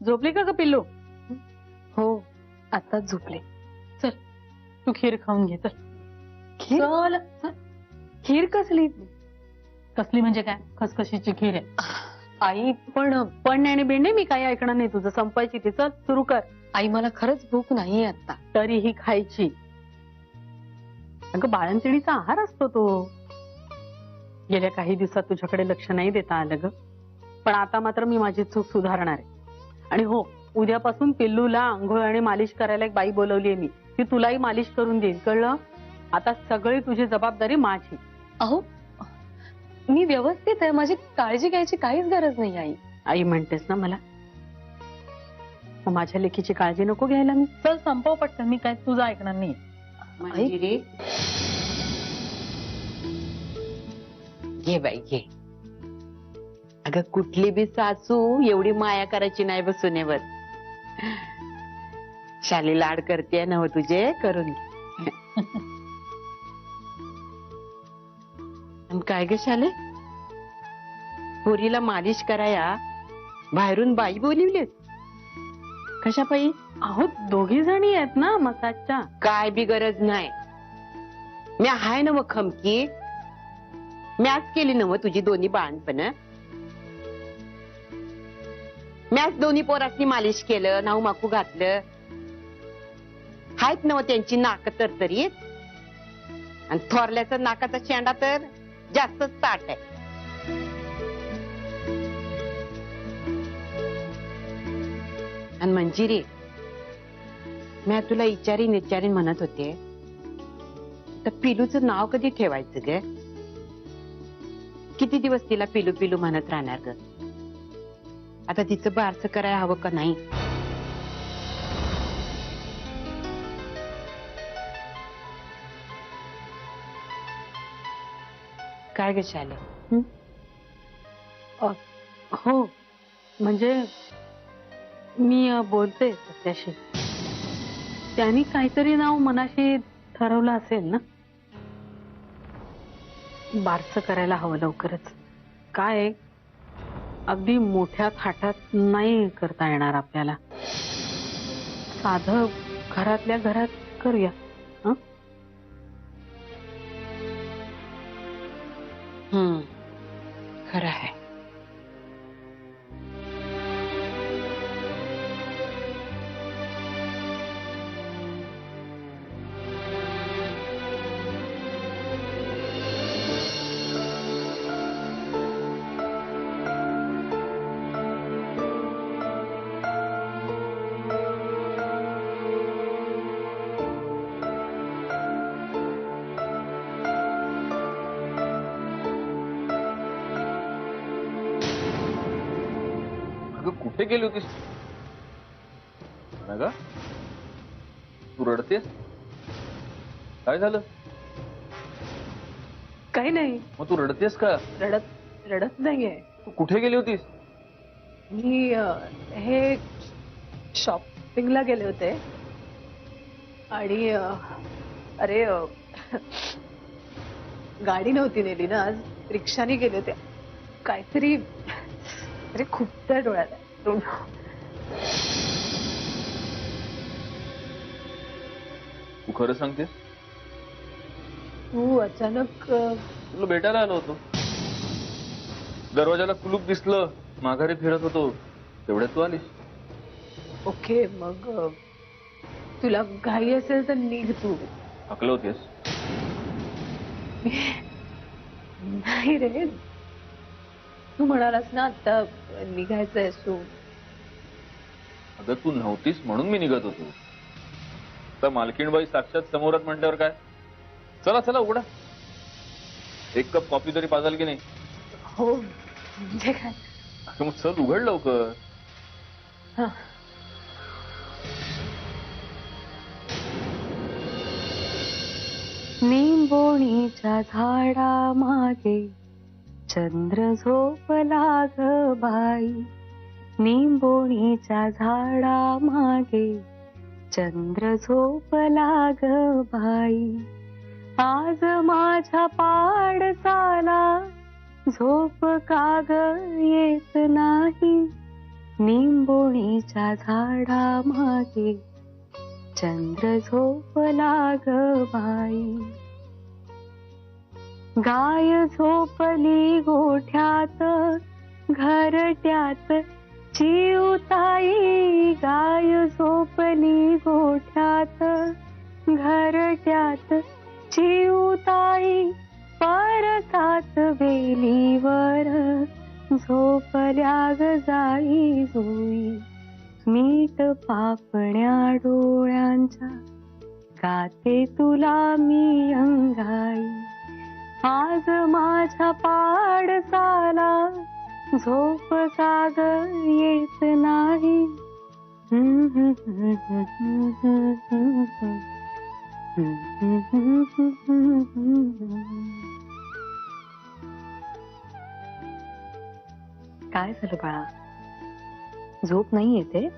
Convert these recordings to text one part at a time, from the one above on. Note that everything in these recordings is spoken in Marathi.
झोपली का ग पिल्लू? हो आताच झोपले. चल तू खीर खाऊन घे. चल खीर? चल चल. खीर कसली? कसली म्हणजे काय? खसखशीची खीर आहे. आई पण आणि बिंडे मी काही ऐकणार नाही तुझं. संपायची ती. चल सुरू कर. आई मला खरंच भूक नाही आता. तरीही खायची. अगं बाळंतिणीचा आहार असतो तो. गेल्या काही दिवसात तुझ्याकडे लक्ष नाही देता आलं ग. पण आता मात्र मी माझी चूक सुधारणार आहे. आणि हो, उद्यापासून पिल्लूला आंघोळ आणि मालिश करायला एक बाई बोलवलीये मी. ती तुलाही मालिश करून देईल. कळलं? आता सगळी तुझी जबाबदारी माझी. अहो मी व्यवस्थित आहे. माझी काळजी घ्यायची काहीच गरज नाही आई. आई म्हणतेस ना मला. मग माझ्या लेकीची काळजी नको घ्यायला मी? चल संपव पटकन. मी काय तुझं ऐकणार नाही. मंजिरी घे बाई घे. अगं कुठली बी सासू एवढी माया करायची नाही बघ सुनेवर. शाली लाड करते ना हो तुझे. करून घे. आणि काय ग शाले, पोरीला मालिश कराया बाहेरून बाई बोलिवलीत? कशा पायी? अहो दोघी जणी आहेत ना मसाजच्या. काय बी गरज नाही. मी हाय ना मग खमकी. मॅच केली ना मग तुझी दोन्ही बाळणपण. मॅच दोन्ही पोरासनी मालिश केलं, नाऊ माकू घातलं. हायत ना मग त्यांची नाक तरतरीत. आणि थोरल्याचा नाकाचा शेंडा तर जास्तच ताट आहे. आणि मंजिरी, मी तुला विचारीन म्हणत होते, तर पिलूचं नाव कधी ठेवायचं ग? किती दिवस तिला पिलू पिलू म्हणत राहणार ग? आता तिचं बारसं करायला हवं का नाही? काय ग शाले? हो म्हणजे मी बोलते त्याशी. त्यांनी काहीतरी नाव मनाशी ठरवलं असेल ना. बारसं करायला हवं लवकरच. काय अगदी मोठ्या थाटात नाही करता येणार आपल्याला. साधं घरातल्या घरात करूया. खरं आहे. कुठे गेली होतीस? तू रडतेस? काय झालं? काही नाही. मग तू रडतेस का? रडत नाहीये. तू कुठे गेली होतीस? मी हे शॉपिंगला गेले होते. आणि अरे गाडी नव्हती नेली ना आज. रिक्षाने गेले होते. काहीतरी अरे खूप त्या डोळ्यात. तू खरं सांगतेस? तू अचानक तुला भेटायला आलो होतो. दरवाजाला कुलूप दिसलं. माघारी फिरत होतो तेवढ्यात तू आलीस. ओके मग तुला घाई असेल तर निघ तू. थकलं होतेस? नाही रे. तू म्हणालास ना आता निघायचंय सो. अगं तू नव्हतीस म्हणून मी निघत होतो. तर मालकीणबाई साक्षात समोरात म्हटल्यावर काय. चला चला उघडा. एक कप कॉफी तरी पाजाल की नाही? हो म्हणजे काय. अगं मग चल उघड लवकर. निंबोणीच्या झाडा मागे चंद्र झोपला ग बाई. निंबोणीच्या झाडा मागे चंद्र झोपला ग बाई. आज माझ्या पाडसाला झोप का ग येत नाही. निंबोणीच्या झाडा मागे चंद्र झोपला ग बाई. गाय झोपली गोठ्यात घरट्यात चिऊताई. गाय झोपली गोठ्यात घरट्यात चिऊताई. परसात वेलीवर झोपल्या ग जाई जुई. मीठ पापण्या डोळ्यांच्या गाते तुला मी अंगाई. आज माझ्या पाडसाला झोप का ग येत नाही. काय झालं बाळा, झोप नाही येते?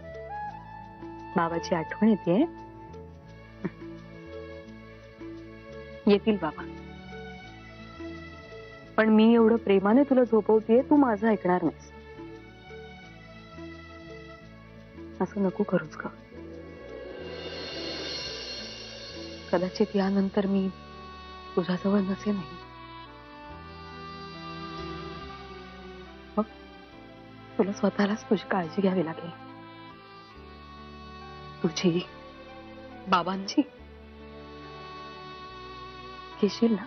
बाबाची आठवण येते? येतील बाबा, पण मी एवढं प्रेमाने तुला झोपवतेय, तू माझं ऐकणार नाहीस. असं नको करूच का? कदाचित यानंतर मी तुझ्याजवळ नसेल नाही. मग तुला स्वतःलाच तुझी काळजी घ्यावी लागेल. तुझी, बाबांची घेशील ना?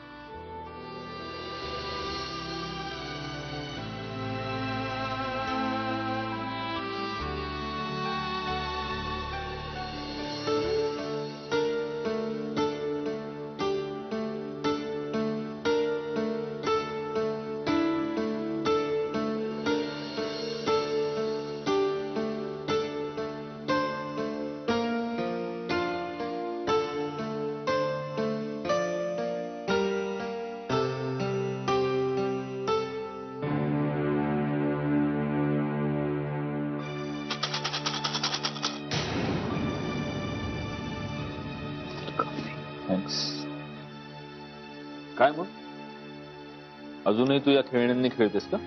थँक्स. काय मग अजूनही तू या खेळण्यांनी खेळतेस का?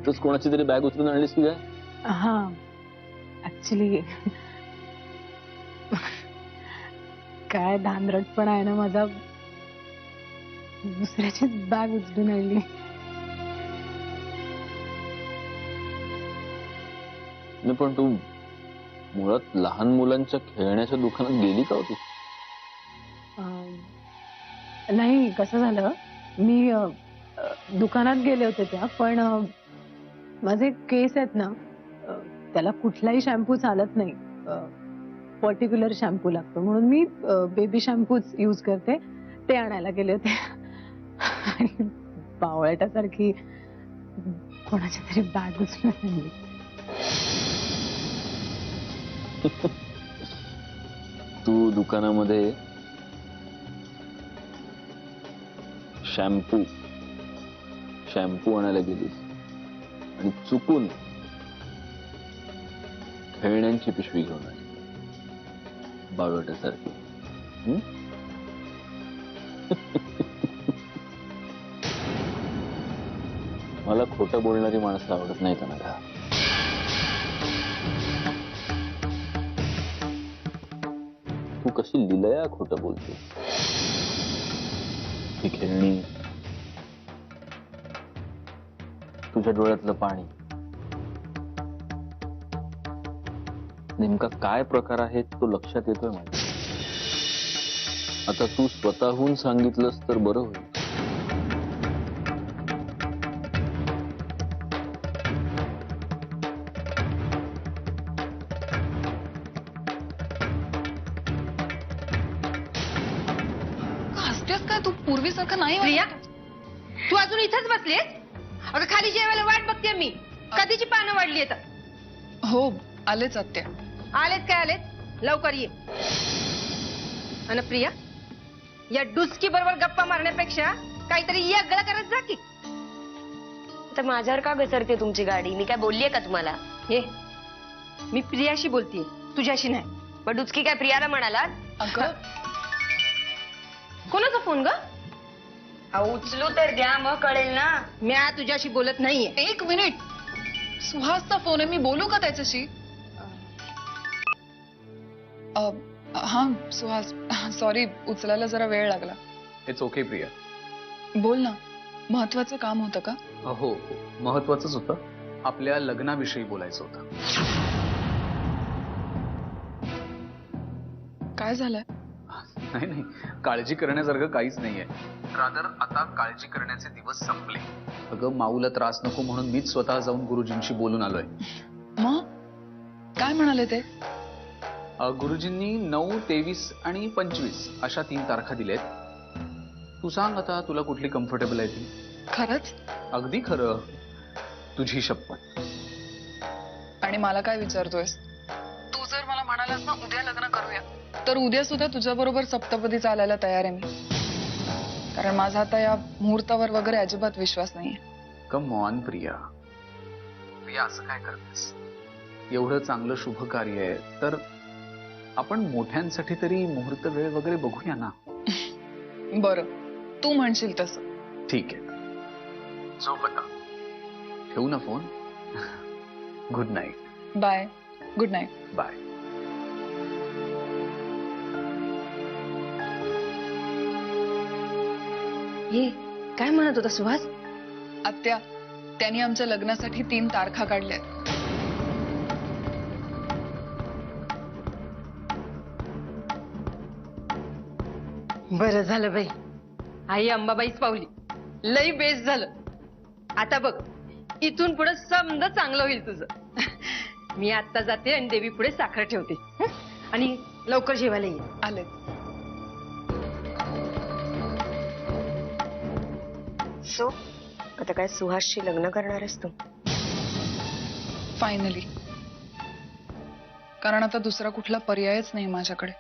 तूच कोणाची तरी बॅग उचलून आणलीस की काय? हा, ऍक्च्युली काय धांदरटपणा आहे ना माझा. दुसऱ्याची बॅग उचलून आणली. नाही पण तू मुळात लहान मुलांच्या खेळण्याच्या दुकानात गेली का होती? नाही, कसं झालं, मी दुकानात गेले होते त्या, पण माझे केस आहेत ना, त्याला कुठलाही शॅम्पू चालत नाही. पर्टिक्युलर शॅम्पू लागतो, म्हणून मी बेबी शॅम्पूच यूज करते. ते आणायला गेले होते आणि बावळटासारखी कोणाची तरी बॅग उचलून आणली. तू दुकानामध्ये शॅम्पू आणायला गेलीस आणि चुकून खेळण्यांची पिशवी घेऊन आली बावळटासारखी. मला खोटं बोलणारी माणसं आवडत नाहीत ना. तू कशी लिलया खोटं बोलते. ही खेळणी, तुझ्या डोळ्यातलं पाणी, नेमका काय प्रकार आहे तो लक्षात येतोय माझ्या. आता तू स्वतःहून सांगितलंस तर बरं होईल. हसतेस का तू? पूर्वीसारखं नाही प्रिया, तू अजून इथेच बसलीस? अगं खाली जेवायला वाट बघते मी. कधीची पानं वाढली येतात? हो, आलेच आत्या. आलेत काय आलेत? लवकर ये. आणि प्रिया, या डुसकी बरोबर गप्पा मारण्यापेक्षा काहीतरी वेगळं करत जा की. तर माझ्यावर का घसरते तुमची गाडी? मी काय बोललीये का तुम्हाला? हे, मी प्रियाशी बोलतीये, तुझ्याशी नाही. पण डुचकी काय प्रियाला म्हणाला? अगं, कोणाचा फोन ग? उचलू तर द्या, मग कळेल ना. मी तुझ्याशी बोलत नाहीये. एक मिनिट, सुहासचा फोन आहे, मी बोलू का त्याच्याशी? हा सुहास, सॉरी, उचलायला जरा वेळ लागला. It's okay Priya. बोल ना, महत्वाचं काम होतं का? हो, महत्वाचंच होतं. आपल्या लग्नाविषयी बोलायचं होतं. काय झालंय? नाही, काळजी करण्यासारखं काहीच नाहीये. रादर आता काळजी करण्याचे दिवस संपले. अगं माऊला त्रास नको म्हणून मीच स्वतः जाऊन गुरुजींशी बोलून आलोय. मग काय म्हणाले ते? गुरुजींनी 9, 23 आणि 25 अशा 3 तारखा दिल्यात. तू सांग आता तुला कुठली कम्फर्टेबल आहे ती. खरंच? अगदी खरं, तुझी शपथ. आणि मला काय विचारतोयस? तू जर मला म्हणालास ना उद्या लग्न करूया, तर उद्या सुद्धा तुझ्या बरोबर सप्तपदी चालायला तयार आहे मी. कारण माझा आता या मुहूर्तावर वगैरे अजिबात विश्वास नाहीये. कम ऑन प्रिया, असं काय करतेस? एवढं चांगलं शुभ कार्य आहे तर आपण मोठ्यांसाठी तरी मुहूर्त वेळ वगैरे बघूया ना. बरं, तू म्हणशील तसं. ठीक आहे, झोप आता. ठेवू ना phone. Good night. Bye. Good night. Bye. हे काय म्हणत होता सुहास? आत्या, त्यांनी आमच्या लग्नासाठी 3 तारखा काढल्या. बरं झालं बाई, आई अंबाबाईच पावली. लई बेस्ट झालं. आता बघ, इथून पुढे समजा चांगलं होईल तुझं. मी आता जाते आणि देवी पुढे साखर ठेवते. हं? आणि लवकर जेवायला ये. आले. सो आता काय सुहासशी लग्न करणार आहेस तू? फायनली. कारण आता दुसरा कुठला पर्यायच नाही माझ्याकडे.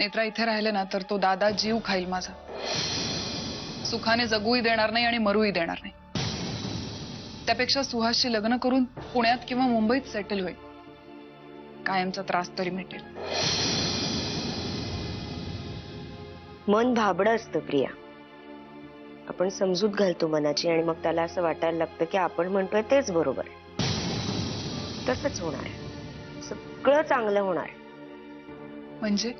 नेत्रा इथे राहिले ना तर तो दादा जीव खाईल माझा. सुखाने जगूही देणार नाही आणि मरूही देणार नाही. त्यापेक्षा सुहासशी लग्न करून पुण्यात किंवा मुंबईत सेटल होईल. कायमचा त्रास तरी मिटेल. मन भाबडं असतं प्रिया. आपण समजूत घालतो मनाची आणि मग त्याला असं वाटायला लागतं की आपण म्हणतोय तेच बरोबर आहे. तसंच होणार आहे. सगळं चांगलं होणार आहे. म्हणजे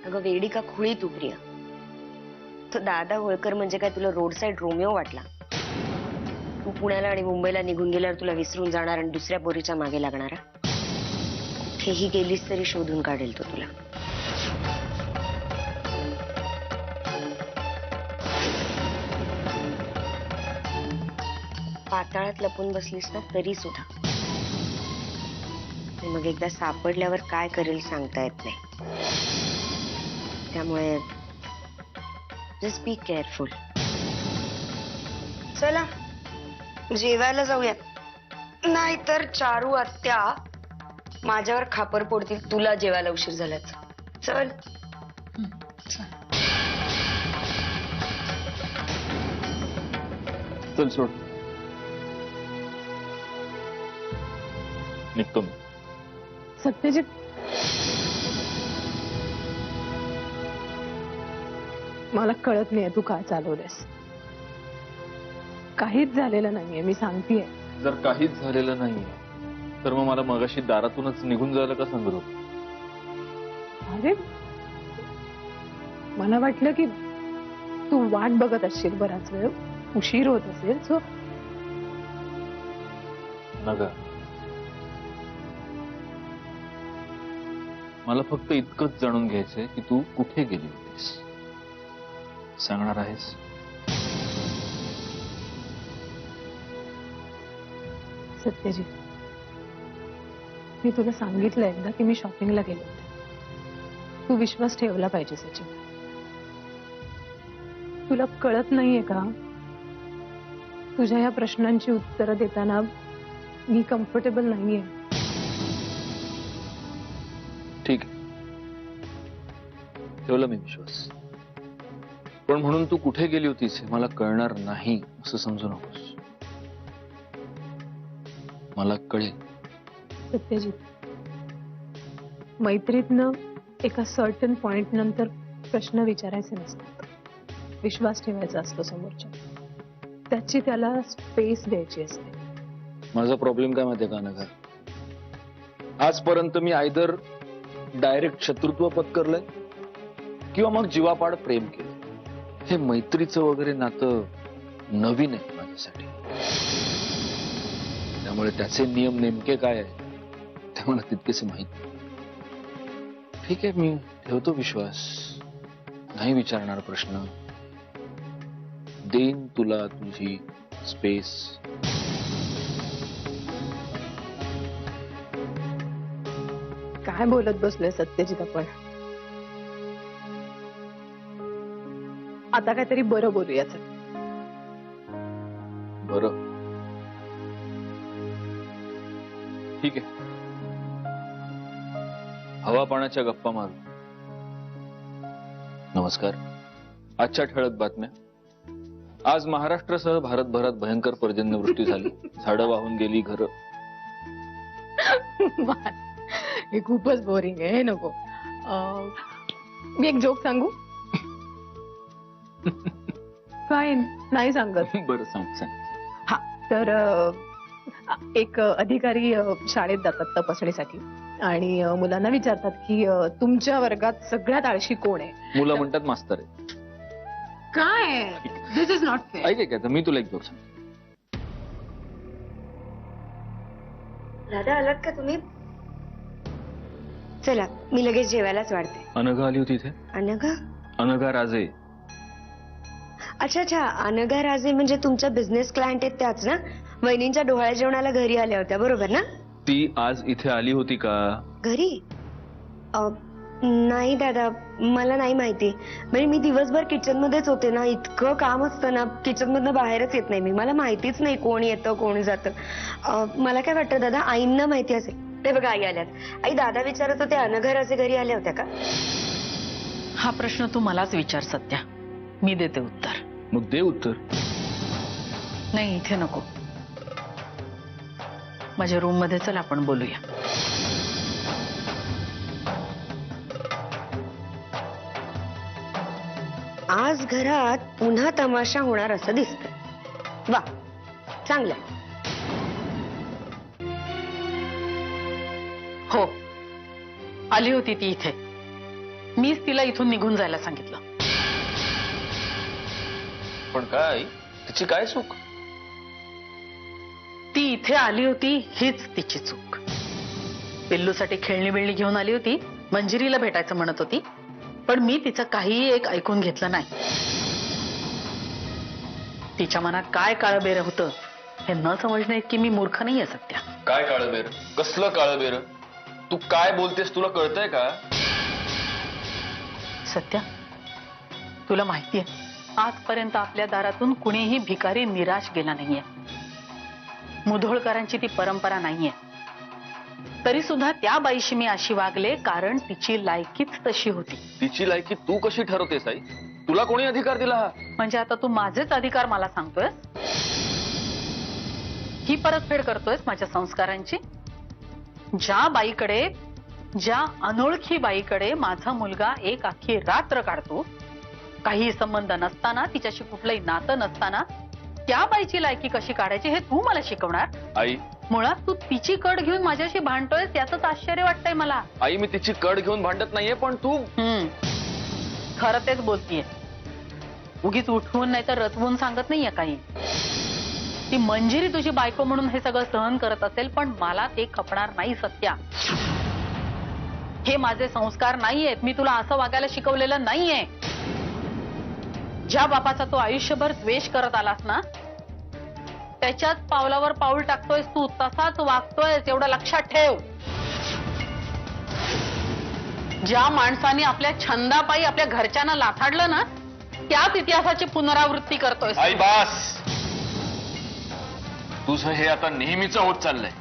अगं वेडी का खुळी तू प्रिया? तो दादा होळकर म्हणजे काय तुला रोड साईड रोमिओ वाटला? तू पुण्याला आणि मुंबईला निघून गेल्यावर तुला विसरून जाणार आणि दुसऱ्या पोरीच्या मागे लागणारा? कुठेही गेलीस तरी शोधून काढेल तो तुला. पाताळात लपून बसलीस ना तरी सुद्धा. मग एकदा सापडल्यावर काय करेल सांगता येत नाही. त्यामुळे जस्ट बी केअरफुल. चला जेवायला जाऊया, नाहीतर चारू आत्या माझ्यावर खापर पोडतील तुला जेवायला उशीर झाल्याच. चल. चल सोड, निघतो मी. सत्यजित, मला कळत नाहीये तू काय चालवतेस. काहीच झालेलं नाहीये, मी सांगतेय. जर काहीच झालेलं नाही तर मग मला मगाशी दारातूनच निघून जायला का सांगत होत? अरे मला वाटलं की तू वाट बघत असशील बराच वेळ, उशीर होत असेल. सो नका, मला फक्त इतकंच जाणून घ्यायचंय की तू कुठे गेली होतीस. सांगणार आहेस? सत्यजित, मी तुला सांगितलं एकदा की मी शॉपिंगला गेले होते. तू विश्वास ठेवला पाहिजे सचिन. तुला कळत नाहीये का? तुझ्या या प्रश्नांची उत्तरं देताना मी कम्फर्टेबल नाहीये. ठीक आहे, ठेवला मी विश्वास. पण म्हणून तू कुठे गेली होतीस हे मला कळणार नाही असं समजू नकोस. मला कळेल. सत्यजित, मैत्रीतनं एका सर्टन पॉइंट नंतर प्रश्न विचारायचे नसतात, विश्वास ठेवायचा असतो समोरच्या, त्याची त्याला स्पेस द्यायची असते. माझा प्रॉब्लेम काय माहितीये का नका, आजपर्यंत मी आयदर डायरेक्ट शत्रुत्व पत्करलंय किंवा मग जीवापाड प्रेम केलं. हे मैत्रीचं वगैरे नातं नवीन आहे माझ्यासाठी, त्यामुळे त्याचे नियम नेमके काय आहे ते मला तितकेसे माहित नाही. ठीक आहे, मी ठेवतो विश्वास, नाही विचारणार प्रश्न, देईन तुला तुझी स्पेस. काय बोलत बसलोय सत्यजित आपण? आता काहीतरी बरं बोलूयाच. बरं, ठीक आहे, हवा पाण्याच्या गप्पा मारू. नमस्कार. आजच्या ठळक बातम्या. आज महाराष्ट्रासह भारतभरात भयंकर पर्जन्यवृष्टी झाली, झाडं वाहून गेली, घरं. हे खूपच बोरिंग आहे, हे नको. मी एक जोक सांगू? फाईन, नाही सांगत. बरं, सांग सांग. हा, तर एक अधिकारी शाळेत जातात तपासणीसाठी आणि मुलांना विचारतात की तुमच्या वर्गात सगळ्यात आळशी कोण आहे? मुलं म्हणतात मास्तर आहे. काय, दिस इज नॉट फेअर. ऐक काय, मी तुला एक जोक सांग. दादा आलात का तुम्ही? चला, मी लगेच जेवायलाच वाढते. अनघा आली होती इथे. अनघा? अनघा राजे. अच्छा अच्छा, अनघा राजे म्हणजे तुमच्या बिझनेस क्लायंट आहेत त्याच ना? वहिनींच्या डोहाळ्या जेवणाला घरी आल्या होत्या, बरोबर ना? ती आज इथे आली होती का? घरी? नाही दादा, मला नाही माहिती. म्हणजे मी दिवसभर किचन मध्येच होते ना, इतकं काम असतं ना, किचन मधनं बाहेरच येत नाही मी. मला माहितीच नाही कोण येतं कोण जातं. मला काय वाटतं दादा, आईंना माहिती असेल. ते बघा, आई आल्यात. आई, दादा विचारत होते अनघा राजे घरी आल्या होत्या का? हा प्रश्न तू मलाच विचार सत्या, मी देते उत्तर. मग दे उत्तर. नाही, इथे नको, माझ्या रूम मध्ये चल, आपण बोलूया. आज घरात पुन्हा तमाशा होणार असं दिसतंय. वा, चांगलं. हो, आली होती ती इथे, मीच तिला इथून निघून जायला सांगितलं. पण काय, तिची काय चूक? ती इथे आली होती हीच तिची चूक. पिल्लूसाठी खेळणी बिळणी घेऊन आली होती, मंजिरीला भेटायचं म्हणत होती, पण मी तिचं काहीही एक ऐकून घेतलं नाही. तिच्या मनात काय काळबेर होतं हे न समजणे इतकी मी मूर्ख नाहीये सत्या. काय काळबेर? कसलं काळबेर? तू काय बोलतेस, तुला कळतंय का? सत्या, तुला माहितीये, आजपर्यंत आपल्या दारातून कुणीही भिकारी निराश गेला नाहीये. मुधोळकरांची ती परंपरा नाहीये. तरी सुद्धा त्या बाईशी मी अशी वागले कारण तिची लायकीच तशी होती. तिची लायकी तू कशी ठरवतेस आई? तुला कोणी अधिकार दिला? म्हणजे आता तू माझेच अधिकार मला सांगतोय? ही परतफेड करतोयस माझ्या संस्कारांची? ज्या अनोळखी बाईकडे माझा मुलगा एक अख्खी रात्र काढतो, काही संबंध नसताना, तिच्याशी कुठलंही नातं नसताना, त्या बाईची लायकी कशी काढायची हे तू मला शिकवणार? आई, मुळात तू तिची कड घेऊन माझ्याशी भांडतोयस याचंच आश्चर्य वाटतंय मला. आई, मी तिची कड घेऊन भांडत नाहीये, पण तू खरं तेच बोलतीये. उगीच उठवून नाही तर रचवून सांगत नाहीये काही. ती मंजिरी तुझी बायको म्हणून हे सगळं सहन करत असेल, पण मला ते खपणार नाही सत्या. हे माझे संस्कार नाहीयेत. मी तुला असं वागायला शिकवलेलं नाहीये. ज्या बापाचा तू आयुष्यभर द्वेष करत आलास ना, त्याच्याच पावलावर पाऊल टाकतोयस तू, तसाच वागतोयस, एवढं लक्षात ठेव. ज्या माणसाने आपल्या छंदापायी आपल्या घरच्यांना लाथाडलं ना, त्याच इतिहासाची पुनरावृत्ती करतोयस. आई बास, तुझं हे आता नेहमीच होत चाललंय.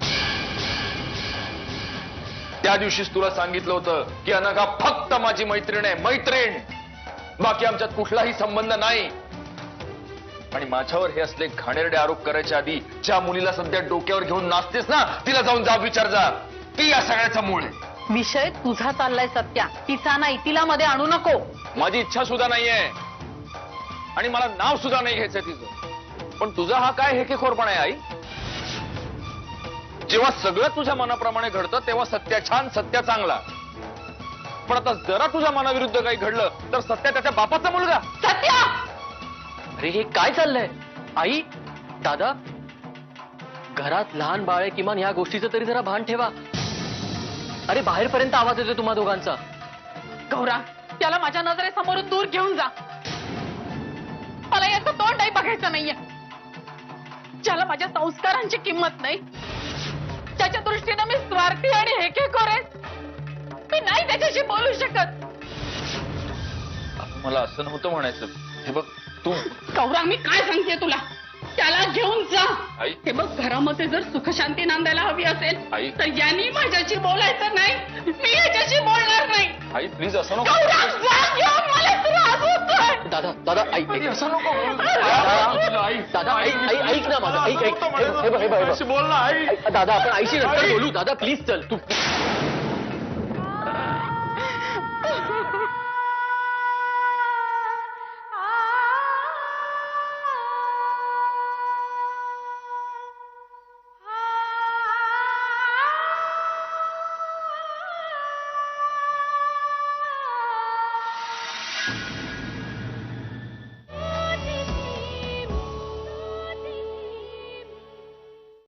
त्या दिवशीच तुला सांगितलं होतं की अनघा फक्त माझी मैत्रीण आहे, मैत्रीण, बाकी आमच्यात कुठलाही संबंध नाही. आणि माझ्यावर हे असले घाणेरडे आरोप करायच्या आधी ज्या मुलीला सध्या डोक्यावर घेऊन नाचतेस ना, तिला जाऊन जाब विचार जा. ती या सगळ्याचं मूळ आहे. विषय तुझा चाललाय सत्या, तिचा नाही. तिला मध्ये आणू नको. माझी इच्छा सुद्धा नाहीये आणि मला नाव सुद्धा नाही घ्यायचंय तिचं. पण तुझा हा काय हेकेखोरपणा आहे आई? जेव्हा सगळं तुझ्या मनाप्रमाणे घडतं तेव्हा सत्या छान, सत्या चांगला. पण आता जरा तुझ्या मनाविरुद्ध काही घडलं तर सत्या त्याच्या बापाचा मुलगा. सत्या, अरे हे काय चाललंय? आई, दादा, घरात लहान बाळ आहे, किमान ह्या गोष्टीचं तरी जरा भान ठेवा. अरे बाहेरपर्यंत आवाज येतोय तुम्हा दोघांचा. गौरा, त्याला माझ्या नजरेसमोरून दूर घेऊन जा. मला याचं तोंडही बघायचं नाहीये. ज्याला माझ्या संस्कारांची किंमत नाही, त्याच्या दृष्टीनं मी स्वार्थी आणि हेकेखोर आहे, मी नाही त्याच्याशी बोलू शकत. मला असं नव्हतं म्हणायचं. हे बघ तू. गौरा, मी काय सांगते तुला, त्याला घेऊन जा. आई. हे बघ, घरामध्ये जर सुखशांती नांदायला हवी असेल आई. तर यांनी माझ्याशी बोलायचं नाही, मी याच्याशी बोलणार नाही. आई प्लीज असं नको. गौरा, जा घेऊन, मला त्रास होतोय. दादा, दादा, ऐक, ऐक. असं नको. दादा, ऐक ना माझं, ऐक, ऐक. हे बघ, हे बघ, हे बघ. बोल ना आई. दादा, आपण आईशी नंतर बोलू. दादा प्लीज चल तू.